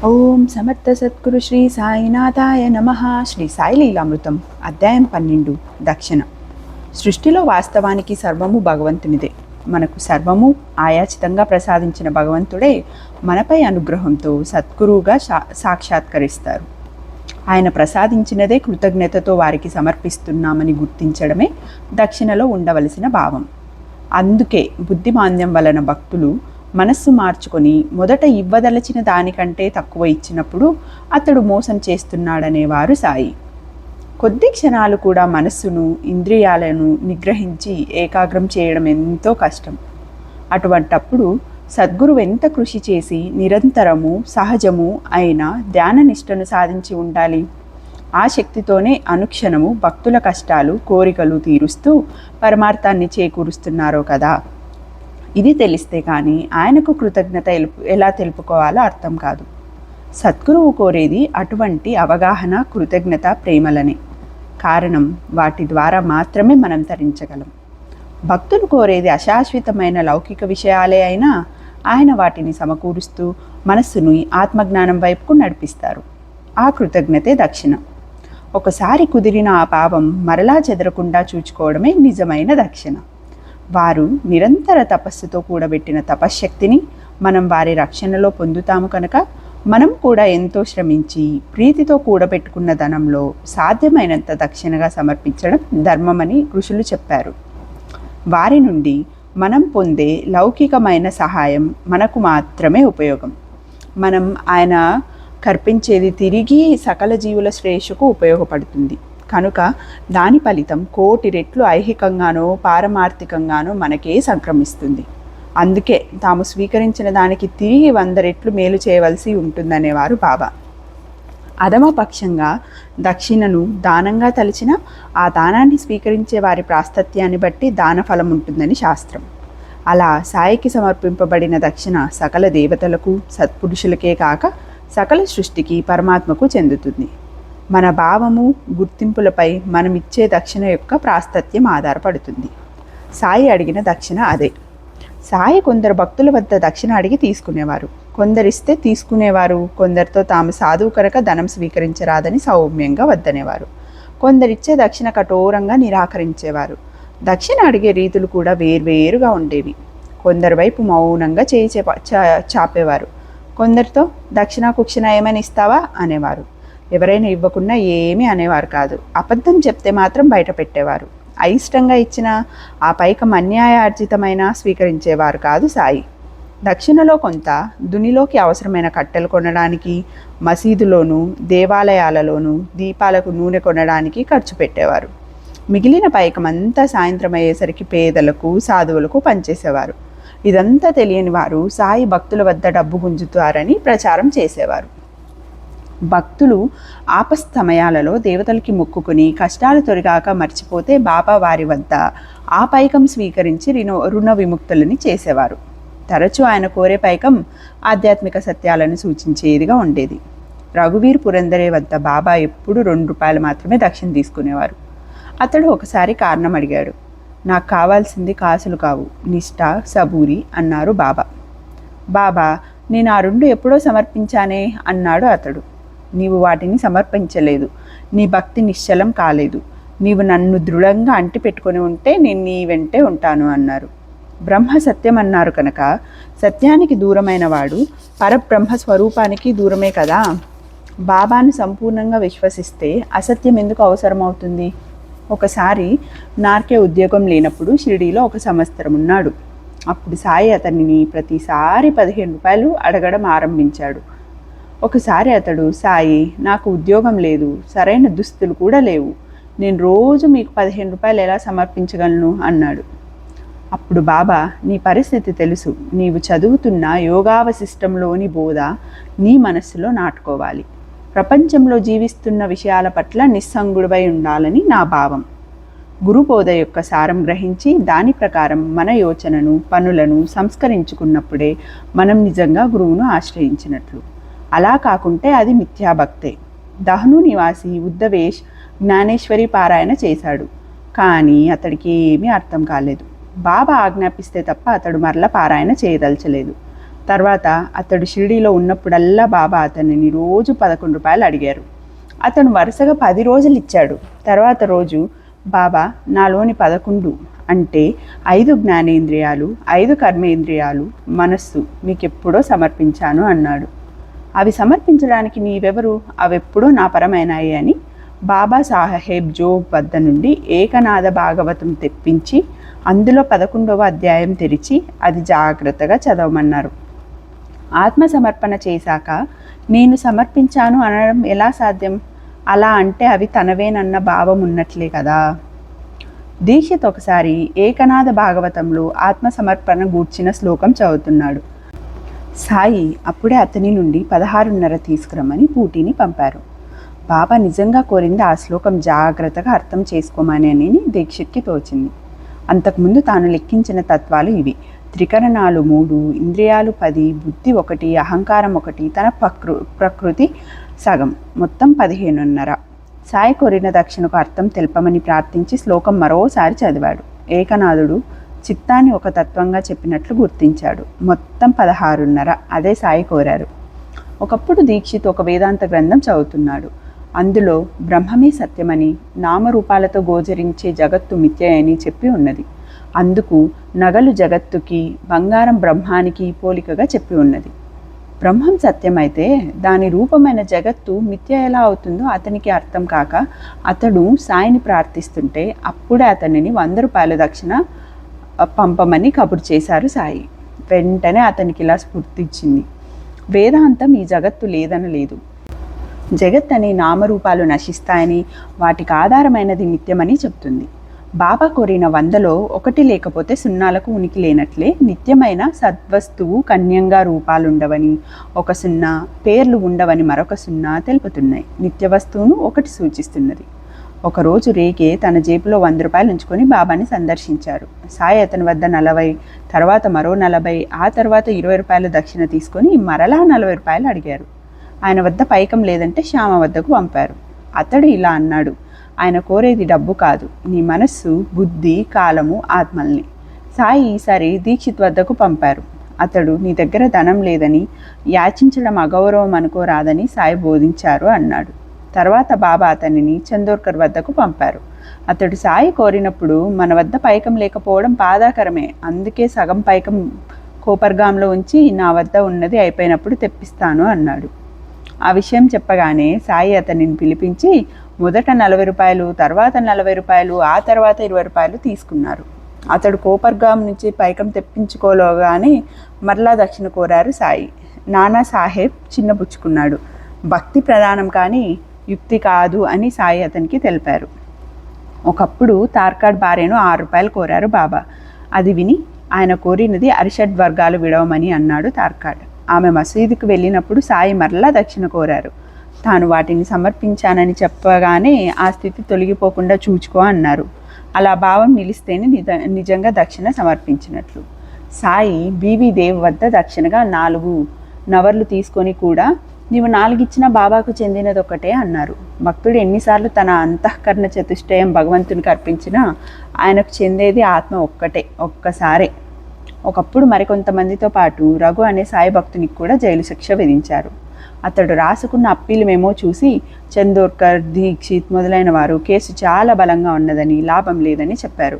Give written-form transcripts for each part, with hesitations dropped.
ఓం సమర్థ సద్గురు శ్రీ సాయినాథాయ నమః. శ్రీ సాయి లీలామృతం అధ్యాయం 12. దక్షిణ. సృష్టిలో వాస్తవానికి సర్వము భగవంతునిదే. మనకు సర్వము ఆయాచితంగా ప్రసాదించిన భగవంతుడే మనపై అనుగ్రహంతో సద్గురువుగా సాక్షాత్కరిస్తారు. ఆయన ప్రసాదించినదే కృతజ్ఞతతో వారికి సమర్పిస్తున్నామని గుర్తించడమే దక్షిణలో ఉండవలసిన భావం. అందుకే బుద్ధిమాంద్యం వలన భక్తులు మనస్సు మార్చుకొని మొదట ఇవ్వదలచిన దానికంటే తక్కువ ఇచ్చినప్పుడు అతడు మోసం చేస్తున్నాడనేవారు సాయి. కొద్ది క్షణాలు కూడా మనస్సును ఇంద్రియాలను నిగ్రహించి ఏకాగ్రం చేయడం ఎంతో కష్టం. అటువంటప్పుడు సద్గురువు ఎంత కృషి చేసి నిరంతరము సహజము అయిన ధ్యాన నిష్టను సాధించి ఉండాలి. ఆ శక్తితోనే అనుక్షణము భక్తుల కష్టాలు కోరికలు తీరుస్తూ పరమార్థాన్ని చేకూరుస్తున్నారో కదా. ఇది తెలిస్తే కానీ ఆయనకు కృతజ్ఞత ఎలా తెలుపుకోవాలో అర్థం కాదు. సద్గురువు కోరేది అటువంటి అవగాహన, కృతజ్ఞత, ప్రేమలనే. కారణం వాటి ద్వారా మాత్రమే మనం తరించగలం. భక్తులు కోరేది అశాశ్వతమైన లౌకిక విషయాలే అయినా ఆయన వాటిని సమకూరుస్తూ మనస్సును ఆత్మజ్ఞానం వైపుకు నడిపిస్తారు. ఆ కృతజ్ఞతే దక్షిణ. ఒకసారి కుదిరిన ఆ పాపం మరలా చెదరకుండా చూచుకోవడమే నిజమైన దక్షిణ. వారు నిరంతర తపస్సుతో కూడబెట్టిన తపశ్శక్తిని మనం వారి రక్షణలో పొందుతాము కనుక మనం కూడా ఎంతో శ్రమించి ప్రీతితో కూడబెట్టుకున్న ధనంలో సాధ్యమైనంత దక్షిణగా సమర్పించడం ధర్మమని ఋషులు చెప్పారు. వారి నుండి మనం పొందే లౌకికమైన సహాయం మనకు మాత్రమే ఉపయోగం. మనం ఆయన కర్పించేది తిరిగి సకల జీవుల శ్రేయస్సుకు ఉపయోగపడుతుంది కనుక దాని ఫలితం కోటి రెట్లు ఐహికంగానో పారమార్థికంగానో మనకే సంక్రమిస్తుంది. అందుకే తాము స్వీకరించిన దానికి తిరిగి 100 రెట్లు మేలు చేయవలసి ఉంటుందనేవారు బాబా. అధమపక్షంగా దక్షిణను దానంగా తలిచిన ఆ దానాన్ని స్వీకరించే వారి ప్రాస్తత్యాన్ని బట్టి దాన ఫలం ఉంటుందని శాస్త్రం. అలా సాయికి సమర్పింపబడిన దక్షిణ సకల దేవతలకు సత్పురుషులకే కాక సకల సృష్టికి పరమాత్మకు చెందుతుంది. మన భావము గుర్తింపులపై మనమిచ్చే దక్షిణ యొక్క ప్రాస్తత్యం ఆధారపడుతుంది. సాయి అడిగిన దక్షిణ అదే. సాయి కొందరు భక్తుల వద్ద దక్షిణ అడిగి తీసుకునేవారు, కొందరిస్తే తీసుకునేవారు, కొందరితో తాము సాధువు కనుక ధనం స్వీకరించరాదని సౌమ్యంగా వద్దనేవారు, కొందరిచ్చే దక్షిణ కఠోరంగా నిరాకరించేవారు. దక్షిణ అడిగే రీతులు కూడా వేర్వేరుగా ఉండేవి. కొందరి వైపు మౌనంగా చేయి చాపేవారు, కొందరితో దక్షిణ కుక్షిణ ఏమైనా ఇస్తావా అనేవారు. ఎవరైనా ఇవ్వకున్నా ఏమీ అనేవారు కాదు. అబద్ధం చెప్తే మాత్రం బయట పెట్టేవారు. అయిష్టంగా ఇచ్చిన ఆ పైకం అన్యాయార్జితమైన స్వీకరించేవారు కాదు సాయి. దక్షిణలో కొంత దునిలోకి అవసరమైన కట్టెలు కొనడానికి, మసీదులోనూ దేవాలయాలలోనూ దీపాలకు నూనె కొనడానికి ఖర్చు పెట్టేవారు. మిగిలిన పైకం అంతా సాయంత్రం అయ్యేసరికి పేదలకు సాధువులకు పనిచేసేవారు. ఇదంతా తెలియని వారు సాయి భక్తుల వద్ద డబ్బు గుంజుతారని ప్రచారం చేసేవారు. భక్తులు ఆపస్తమయాలలో దేవతలకి మొక్కుకుని కష్టాలు తొలగాక మర్చిపోతే బాబా వారి వద్ద ఆ పైకం స్వీకరించి రుణ విముక్తులని చేసేవారు. తరచూ ఆయన కోరే పైకం ఆధ్యాత్మిక సత్యాలను సూచించేదిగా ఉండేది. రఘువీర్ పురందరే వద్ద బాబా ఎప్పుడు 2 రూపాయలు మాత్రమే దక్షిణ తీసుకునేవారు. అతడు ఒకసారి కారణం అడిగాడు. నాకు కావాల్సింది కాసులు కావు, నిష్ఠ, సబూరి అన్నారు బాబా. బాబా, నేను ఆ 2 ఎప్పుడో సమర్పించానే అన్నాడు అతడు. నీవు వాటిని సమర్పించలేదు, నీ భక్తి నిశ్చలం కాలేదు, నీవు నన్ను దృఢంగా అంటిపెట్టుకొని ఉంటే నేను నీ వెంటే ఉంటాను అన్నారు. బ్రహ్మ సత్యం అన్నారు కనుక సత్యానికి దూరమైన వాడు పరబ్రహ్మ స్వరూపానికి దూరమే కదా. బాబాను సంపూర్ణంగా విశ్వసిస్తే అసత్యం ఎందుకు అవసరమవుతుంది? ఒకసారి నార్కే ఉద్యోగం లేనప్పుడు షిరిడీలో ఒక సంవత్సరం ఉన్నాడు. అప్పుడు సాయి అతనిని ప్రతిసారి 15 రూపాయలు అడగడం ఆరంభించాడు. ఒకసారి అతడు, సాయి, నాకు ఉద్యోగం లేదు, సరైన దుస్తులు కూడా లేవు, నేను రోజు మీకు 15 రూపాయలు ఎలా సమర్పించగలను అన్నాడు. అప్పుడు బాబా, నీ పరిస్థితి తెలుసు, నీవు చదువుతున్న యోగావశిష్టంలోని బోధ నీ మనస్సులో నాటుకోవాలి. ప్రపంచంలో జీవిస్తున్న విషయాల పట్ల నిస్సంగుడివై ఉండాలని నా భావం. గురుబోధ యొక్క సారం గ్రహించి దాని ప్రకారం మన యోచనను పనులను సంస్కరించుకున్నప్పుడే మనం నిజంగా గురువును ఆశ్రయించినట్లు. అలా కాకుంటే అది మిథ్యాభక్తే. దహ్ను నివాసి ఉద్దవేష్ జ్ఞానేశ్వరి పారాయణ చేశాడు, కానీ అతడికి ఏమీ అర్థం కాలేదు. బాబా ఆజ్ఞాపిస్తే తప్ప అతడు మరల పారాయణ చేయదలచలేదు. తర్వాత అతడు షిరిడీలో ఉన్నప్పుడల్లా బాబా అతనిని రోజు 11 రూపాయలు అడిగారు. అతను వరుసగా 10 రోజులు ఇచ్చాడు. తర్వాత రోజు బాబా నాలోని 11 అంటే 5 జ్ఞానేంద్రియాలు, 5 కర్మేంద్రియాలు, మనస్సు మీకెప్పుడో సమర్పించాను అన్నాడు. అవి సమర్పించడానికి నీవెవరు, అవెప్పుడో నా పరమైనాయి అని బాబా సాహెబ్ జోగ్ వద్ద నుండి ఏకనాథ భాగవతం తెప్పించి అందులో 11వ అధ్యాయం తెరిచి అది జాగ్రత్తగా చదవమన్నారు. ఆత్మ సమర్పణ చేశాక నేను సమర్పించాను అనడం ఎలా సాధ్యం? అలా అంటే అవి తనవేనన్న భావం ఉన్నట్లే కదా. దీక్షిత్ ఒకసారి ఏకనాథ భాగవతంలో ఆత్మ సమర్పణ గూర్చిన శ్లోకం చదువుతున్నాడు. సాయి అప్పుడే అతని నుండి 16:30 తీసుకురమ్మని పూటీని పంపారు. బాబా నిజంగా కోరింది ఆ శ్లోకం జాగ్రత్తగా అర్థం చేసుకోమని దీక్షిత్కి తోచింది. అంతకుముందు తాను లెక్కించిన తత్వాలు ఇవి: త్రికరణాలు 3, ఇంద్రియాలు 10, బుద్ధి 1, అహంకారం 1, తన ప్రకృతి సగం, మొత్తం 15:30. సాయి కోరిన దక్షిణకు అర్థం తెలపమని ప్రార్థించి శ్లోకం మరోసారి చదివాడు. ఏకనాథుడు చిత్తాన్ని ఒక తత్వంగా చెప్పినట్లు గుర్తించాడు. మొత్తం 16:30. అదే సాయి కోరారు. ఒకప్పుడు దీక్షిత్ ఒక వేదాంత గ్రంథం చదువుతున్నాడు. అందులో బ్రహ్మమే సత్యమని, నామరూపాలతో గోచరించే జగత్తు మిథ్య అని చెప్పి ఉన్నది. అందుకు నగలు జగత్తుకి, బంగారం బ్రహ్మానికి పోలికగా చెప్పి ఉన్నది. బ్రహ్మం సత్యమైతే దాని రూపమైన జగత్తు మిథ్య ఎలా అవుతుందో అతనికి అర్థం కాక అతడు సాయిని ప్రార్థిస్తుంటే అప్పుడే అతనిని 100 రూపాయల దక్షిణ పంపమని కబురు చేశారు సాయి. వెంటనే అతనికి ఇలా స్ఫూర్తి ఇచ్చింది. వేదాంతం ఈ జగత్తు లేదనలేదు. జగత్ అనే నామరూపాలు నశిస్తాయని, వాటికి ఆధారమైనది నిత్యమని చెప్తుంది. బాబా కోరిన 100లో 1 లేకపోతే సున్నాలకు ఉనికి లేనట్లే నిత్యమైన సద్వస్తువు కన్యంగా రూపాలుండవని ఒక 0, పేర్లు ఉండవని మరొక 0 తెలుపుతున్నాయి. నిత్య వస్తువును 1 సూచిస్తున్నది. ఒకరోజు రేకే తన జేబులో 100 రూపాయలు ఉంచుకొని బాబాని సందర్శించారు. సాయి అతని వద్ద 40, తర్వాత మరో 40, ఆ తర్వాత 20 రూపాయల దక్షిణ తీసుకొని మరలా 40 రూపాయలు అడిగారు. ఆయన వద్ద పైకం లేదంటే శ్యామ వద్దకు పంపారు. అతడు ఇలా అన్నాడు: ఆయన కోరేది డబ్బు కాదు, నీ మనస్సు, బుద్ధి, కాలము, ఆత్మల్ని. సాయి ఈసారి దీక్షిత్ వద్దకు పంపారు. అతడు నీ దగ్గర ధనం లేదని, యాచించడం అగౌరవం అనుకోరాదని సాయి బోధించారు అన్నాడు. తర్వాత బాబా అతనిని చందోర్కర్ వద్దకు పంపారు. అతడు సాయి కోరినప్పుడు మన వద్ద పైకం లేకపోవడం బాధాకరమే, అందుకే సగం పైకం కోపర్గాంలో ఉంచి నా వద్ద ఉన్నది అయిపోయినప్పుడు తెప్పిస్తాను అన్నాడు. ఆ విషయం చెప్పగానే సాయి అతనిని పిలిపించి మొదట 40 రూపాయలు, తర్వాత 40 రూపాయలు, ఆ తర్వాత 20 రూపాయలు తీసుకున్నారు. అతడు కోపర్గాం నుంచి పైకం తెప్పించుకోలోగానే మరలా దక్షిణ కోరారు సాయి. నానా సాహెబ్ చిన్నపుచ్చుకున్నాడు. భక్తి ప్రధానం కానీ యుక్తి కాదు అని సాయి అతనికి తెలిపారు. ఒకప్పుడు తార్కాడ్ భార్యను 6 రూపాయలు కోరారు బాబా. అది విని ఆయన కోరినది అరిషడ్ వర్గాలు విడవమని అన్నాడు తార్కాడ్. ఆమె మసీదుకు వెళ్ళినప్పుడు సాయి మరలా దక్షిణ కోరారు. తాను వాటిని సమర్పించానని చెప్పగానే ఆ స్థితి తొలగిపోకుండా చూచుకో అన్నారు. అలా భావం నిలిస్తేనే నిజంగా దక్షిణ సమర్పించినట్లు. సాయి బీబీ దేవ్ వద్ద దక్షిణగా 4 నవర్లు తీసుకొని కూడా నీవు 4 ఇచ్చినా బాబాకు చెందినది ఒకటే అన్నారు. భక్తుడు ఎన్నిసార్లు తన అంతఃకరణ చతుష్టయం భగవంతునికి అర్పించినా ఆయనకు చెందేది ఆత్మ ఒక్కటే, ఒక్కసారే. ఒకప్పుడు మరికొంతమందితో పాటు రఘు అనే సాయి భక్తునికి కూడా జైలు శిక్ష విధించారు. అతడు రాసుకున్న అప్పీలు మేమో చూసి చందోర్కర్, దీక్షిత్ మొదలైన వారు కేసు చాలా బలంగా ఉన్నదని, లాభం లేదని చెప్పారు.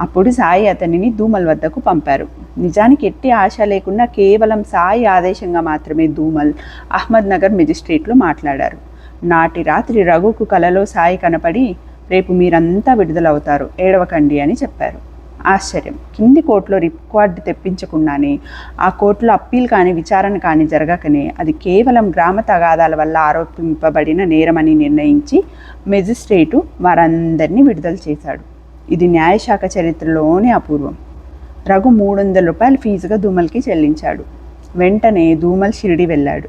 అప్పుడు సాయి అతనిని దూమల్ వద్దకు పంపారు. నిజానికి ఎట్టి ఆశ లేకుండా కేవలం సాయి ఆదేశంగా మాత్రమే దూమల్, అహ్మద్ నగర్ మెజిస్ట్రేట్లు మాట్లాడారు. నాటి రాత్రి రఘుకు కలలో సాయి కనపడి, రేపు మీరంతా విడుదలవుతారు, ఏడవకండి అని చెప్పారు. ఆశ్చర్యం! కింది కోర్టులో రికార్డు తెప్పించకుండానే, ఆ కోర్టులో అప్పీల్ కానీ విచారణ కానీ జరగకనే అది కేవలం గ్రామ తగాదాల వల్ల ఆరోపింపబడిన నేరమని నిర్ణయించి మెజిస్ట్రేటు వారందరినీ విడుదల చేశాడు. ఇది న్యాయశాఖ చరిత్రలోనే అపూర్వం. రఘు 300 రూపాయలు ఫీజుగా దూమల్కి చెల్లించాడు. వెంటనే దూమల్ షిరిడి వెళ్ళాడు.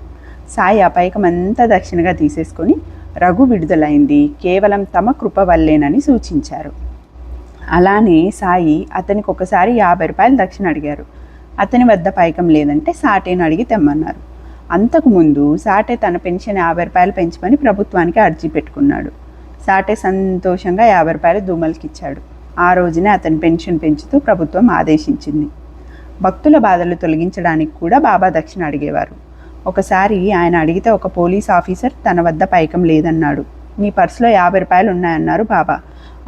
సాయి ఆ పైకమంతా దక్షిణగా తీసేసుకొని రఘు విడుదలైంది కేవలం తమ కృప వల్లేనని సూచించారు. అలానే సాయి అతనికి ఒకసారి 50 రూపాయలు దక్షిణ అడిగారు. అతని వద్ద పైకం లేదంటే సాటేను అడిగి తెమ్మన్నారు. అంతకుముందు సాటే తన పెన్షన్ 50 రూపాయలు పెంచమని ప్రభుత్వానికి అర్జీ పెట్టుకున్నాడు. సాటే సంతోషంగా 50 రూపాయలు దూమల్కి ఇచ్చాడు. ఆ రోజునే అతని పెన్షన్ పెంచుతూ ప్రభుత్వం ఆదేశించింది. భక్తుల బాధలు తొలగించడానికి కూడా బాబా దక్షిణ అడిగేవారు. ఒకసారి ఆయన అడిగితే ఒక పోలీస్ ఆఫీసర్ తన వద్ద పైకం లేదన్నాడు. నీ పర్సులో 50 రూపాయలు ఉన్నాయన్నారు బాబా.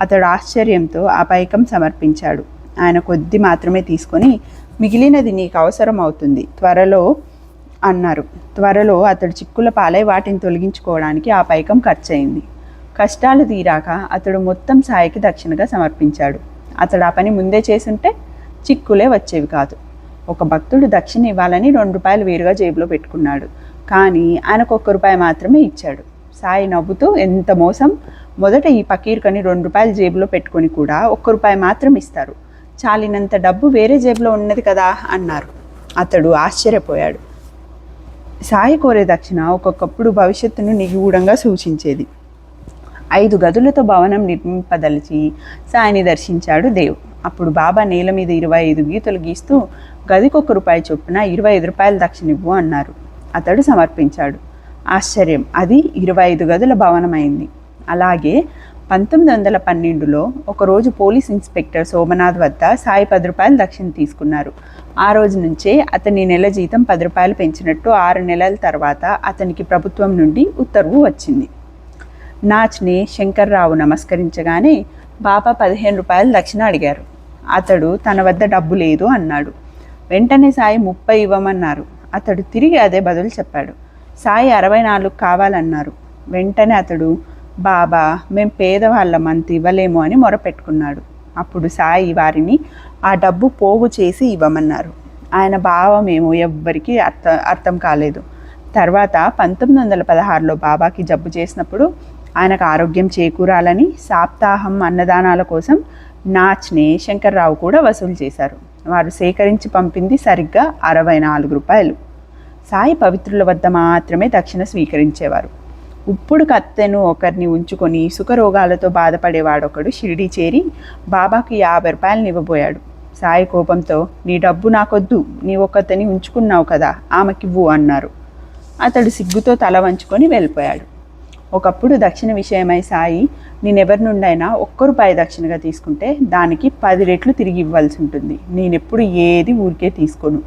అతడు ఆశ్చర్యంతో ఆ పైకం సమర్పించాడు. ఆయన కొద్ది మాత్రమే తీసుకొని, మిగిలినది నీకు అవసరం అవుతుంది త్వరలో అన్నారు. త్వరలో అతడు చిక్కుల పాలై వాటిని తొలగించుకోవడానికి ఆ పైకం ఖర్చయింది. కష్టాలు తీరాక అతడు మొత్తం సాయికి దక్షిణగా సమర్పించాడు. అతడు ఆ పని ముందే చేసుంటే చిక్కులే వచ్చేవి కాదు. ఒక భక్తుడు దక్షిణ ఇవ్వాలని 2 రూపాయలు వేరుగా జేబులో పెట్టుకున్నాడు. కానీ ఆయనకు 1 రూపాయి మాత్రమే ఇచ్చాడు. సాయి నవ్వుతూ, ఎంత మోసం, మొదట ఈ పకీర్కని 2 రూపాయలు జేబులో పెట్టుకొని కూడా 1 రూపాయి మాత్రం ఇస్తారు, చాలినంత డబ్బు వేరే జేబులో ఉన్నది కదా అన్నారు. అతడు ఆశ్చర్యపోయాడు. సాయి కోరే దక్షిణ ఒక్కొక్కప్పుడు భవిష్యత్తును నిగూఢంగా సూచించేది. 5 గదులతో భవనం నిర్మింపదలిచి సాయిని దర్శించాడు దేవ్. అప్పుడు బాబా నేల మీద 25 గీతలు గీస్తూ, గదికి 1 రూపాయి చొప్పున 25 రూపాయలు దక్షిణివ్వు అన్నారు. అతడు సమర్పించాడు. ఆశ్చర్యం, అది 25 గదుల భవనమైంది. అలాగే 1912లో ఒకరోజు పోలీస్ ఇన్స్పెక్టర్ సోమనాథ్ వద్ద సాయి 10 రూపాయలు దక్షిణ తీసుకున్నారు. ఆ రోజు నుంచే అతని నెల జీతం 10 రూపాయలు పెంచినట్టు 6 నెలల తర్వాత అతనికి ప్రభుత్వం నుండి ఉత్తర్వు వచ్చింది. నాచ్ని శంకర్రావు నమస్కరించగానే బాబా 15 రూపాయలు దక్షిణ అడిగారు. అతడు తన వద్ద డబ్బు లేదు అన్నాడు. వెంటనే సాయి 30 ఇవ్వమన్నారు. అతడు తిరిగి అదే బదులు చెప్పాడు. సాయి 64 కావాలన్నారు. వెంటనే అతడు, బాబా, మేం పేదవాళ్ళం, అంత ఇవ్వలేము అని మొరపెట్టుకున్నాడు. అప్పుడు సాయి వారిని ఆ డబ్బు పోగు చేసి ఇవ్వమన్నారు. ఆయన భావమేమో ఎవ్వరికీ అర్థం కాలేదు. తర్వాత 1916లో బాబాకి జబ్బు చేసినప్పుడు ఆయనకు ఆరోగ్యం చేకూరాలని సాప్తాహం అన్నదానాల కోసం నాచ్నే శంకర్రావు కూడా వసూలు చేశారు. వారు సేకరించి పంపింది సరిగ్గా 64 రూపాయలు. సాయి పవిత్రుల వద్ద మాత్రమే దక్షిణ స్వీకరించేవారు. ఉప్పుడు కత్తెను ఒకరిని ఉంచుకొని సుఖరోగాలతో బాధపడేవాడొకడు షిరిడీ చేరి బాబాకి 50 రూపాయలను ఇవ్వబోయాడు. సాయి కోపంతో, నీ డబ్బు నాకొద్దు, నీ ఒకతని ఉంచుకున్నావు కదా, ఆమెకివ్వు అన్నారు. అతడు సిగ్గుతో తల వంచుకొని వెళ్ళిపోయాడు. ఒకప్పుడు దక్షిణ విషయమై సాయి, నేనెవరి నుండైనా 1 రూపాయి దక్షిణగా తీసుకుంటే దానికి 10 రెట్లు తిరిగి ఇవ్వాల్సి ఉంటుంది. నేనెప్పుడు ఏది ఊరికే తీసుకోను,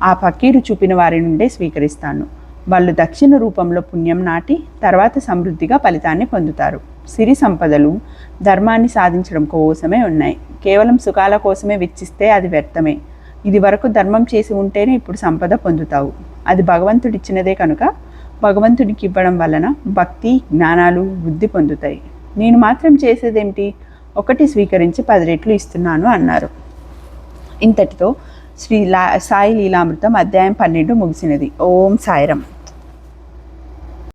ఆ ఫకీరు చూపిన వారి నుండే స్వీకరిస్తాను. వాళ్ళు దక్షిణ రూపంలో పుణ్యం నాటి తర్వాత సమృద్ధిగా ఫలితాన్ని పొందుతారు. సిరి సంపదలు ధర్మాన్ని సాధించడం కోసమే ఉన్నాయి. కేవలం సుఖాల కోసమే వెచ్చిస్తే అది వ్యర్థమే. ఇది వరకు ధర్మం చేసి ఉంటేనే ఇప్పుడు సంపద పొందుతావు. అది భగవంతుడిచ్చినదే కనుక భగవంతుడికి ఇవ్వడం వలన భక్తి, జ్ఞానాలు వృద్ధి పొందుతాయి. నేను మాత్రం చేసేదేమిటి, 1 స్వీకరించి 10 రెట్లు ఇస్తున్నాను అన్నారు. ఇంతటితో సాయి లీలామృతం అధ్యాయం 12 ముగిసినది. ఓం సాయిరం.